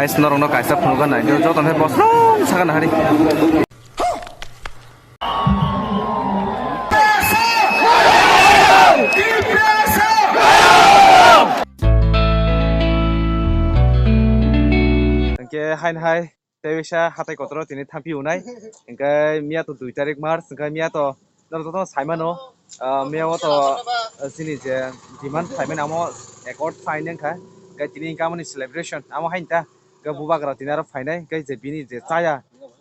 guys norong no kaisa phunu gan nai jo joton he bos sagan hari hai tebisa hatai kotoro tini thampi unai engkai mia to 2 tarik March engkai mia to norto saimano mia to sini je demand saimano amo accord sign engka engkai tini kamani celebration amo hainta ga bubagra tinaro fainai engkai je bini je chaya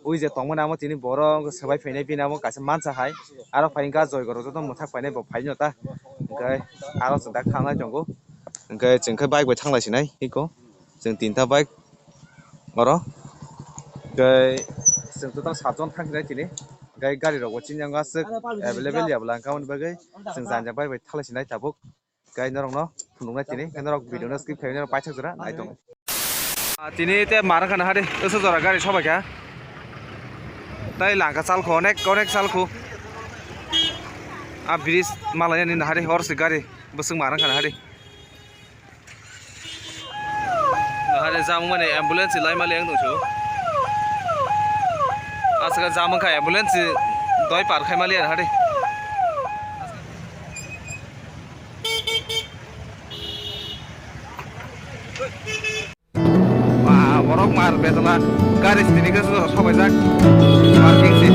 ui je tongmana amo tini boro sabai fainai bini amo kaisa mansa hai aro fainga joy goro to muthak fainai bo fainota engkai aro senda khangnai tongo engkai jengkai bike bai thanglai sinai iko jeng tinta bike oro gai जों तो सातजन थांखिनाय दिनै gai gari rok chinjang asuk available yabla kaun bagai जों janjang bai thaलायसिनाय tabuk gai norong no phunungnai tini gai norok video no skip khaina paithak jora nai tong tini te marang khana hari oso jora gari sabai kha tai langka salkho onek salkho a bridge malaya ni hari horse gari busung marang khana hari jamu mane ambulance lai male ang dongchu asal jamu ka ambulance doi par khai mali hari wah borok mar betala garis tini ke sabai jak parking sih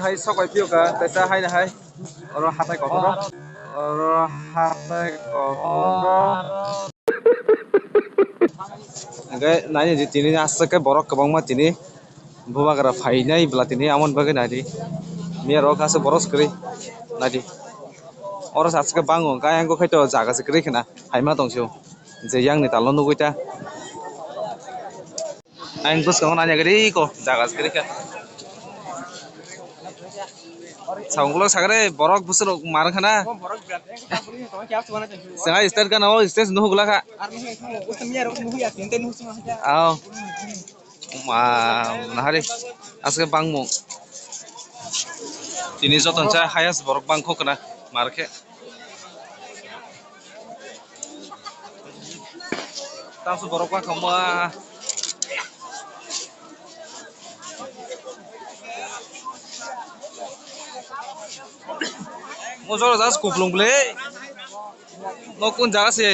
hai sok piu ka tesa hai na hai oro hatai kotoro enggak nanya di sini asal ke borok kebang mah sini buah gara fainai belah sini aman bagai nadi mia rok asal boros kiri nadi orang asal ke bangun kaya anggo kaito jaga sekiri kena hai mah tong siu jeyang ni talon nunggu ita anggo sekarang nanya kiri ko jaga sekiri kan Saungkulo sagare borok busur marang khana sengai start kan awal stage nuhu gula kha aw ma nahari aske bangmu tini joton cha hayas borok bangkho kana marke tasu borok ba khamwa Mojor jas kuplung ble nokun jaga se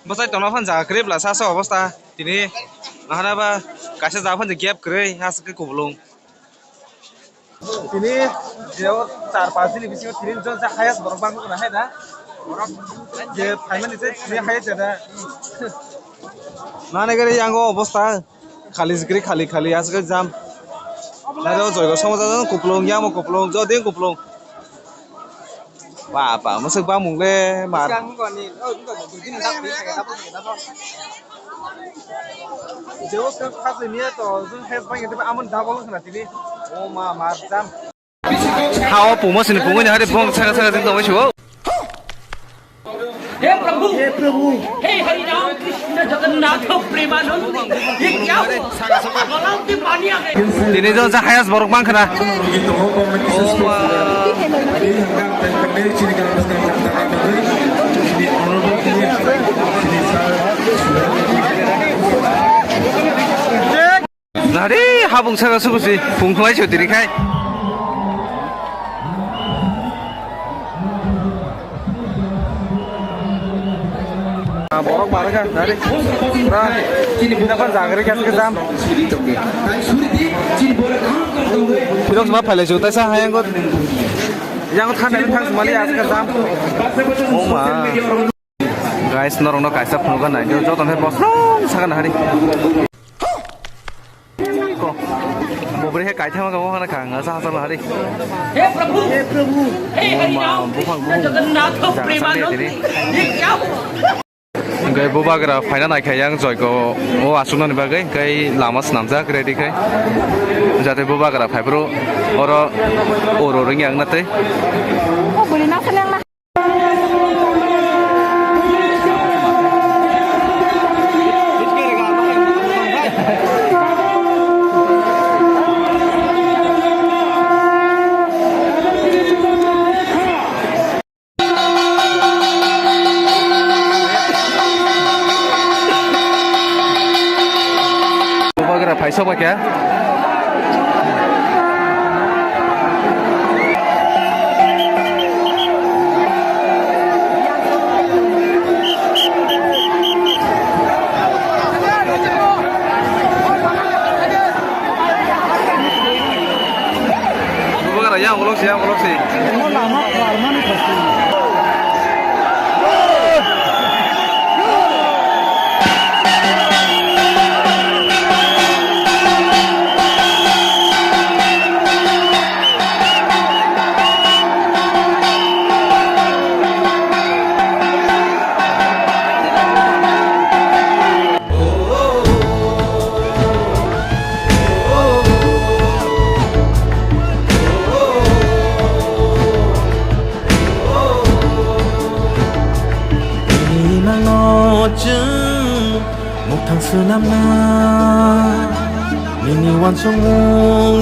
basai tona phan jaga kre bla sa অবস্থা tini ahana ba kaisa jaga phan gap kre has ke kuplung tini jeo 4-5 din bising tini jon ja hayas borok bang na hai na borok je phaimani je tini hayas jada nane gare yango অবস্থা khali zikri khali has ke jam na jo joy go somoja kuplung yamo kuplung jo din kuplung Ba masuk ba mung le mar. Sekarang còn nhìn còn đủ tin đắp đi cái đắp thôi. Nếu cái khác gì nữa to dùng hết bao nhiêu thì amun đắp vào cái này ô mà jam. Hao bù mà xin bù cái này để bù sang tiếng đâu mới chịu. हे प्रभु हे हरिनाम कृष्ण जगन्नाथ प्रेमानंद ये क्या गलाव की पानी आ गई Ini tuh saya hayas borok bang kena. Nari habung saya suku sih, bungkuai cuci diri kai. Borok marah kan, dari kurang kita kan jangan rekas ke jam. Pilok semua pilih juta sah yang kot, yang kot kan tang semua lihat ke jam. Oh ma, guys, norong nok kaisa pun kan, jauh jauh tanpa bos, sangat hari. Kok, mau beri kaisa mah kamu kan kangen sah sama hari. हे प्रभु हे हरिनाम कृष्ण जगन्नाथ प्रेमानंद ये क्या Gai boba gara final naik yang joy ko o asung nani bagai gai lama senam za ready kai jate boba gara fibro oro ring yang nate oh boleh nak senang lah phải sốc vào kìa. Bukan ada yang ngolok sih. một tháng xưa năm na mini wan song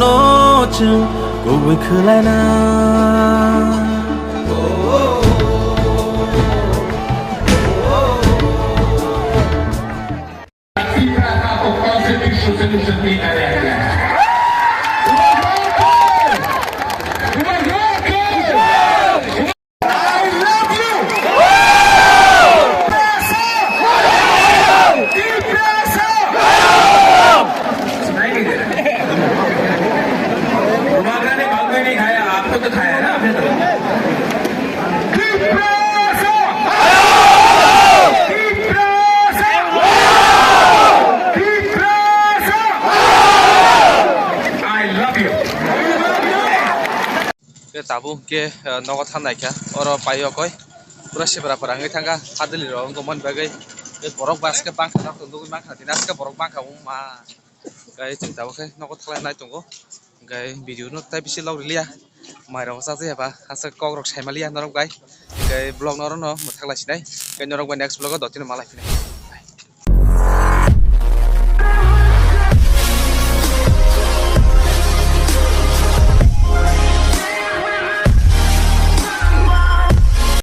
nó chừng cô vui khứ lại na tabu ke nogo thanai kya oro payo koi pura sebra parangai thanga hadli ro ngomon bagai borok bas ke bang khana tundu bang khana dinas ke borok bang khaung ma gai chung tabu ke nogo thlai nai tungo gai video no tai bisi log liya mai ro sa je ba asa kok rok sai malia norok gai blog no muthakla sinai gai norok next blog do tin malai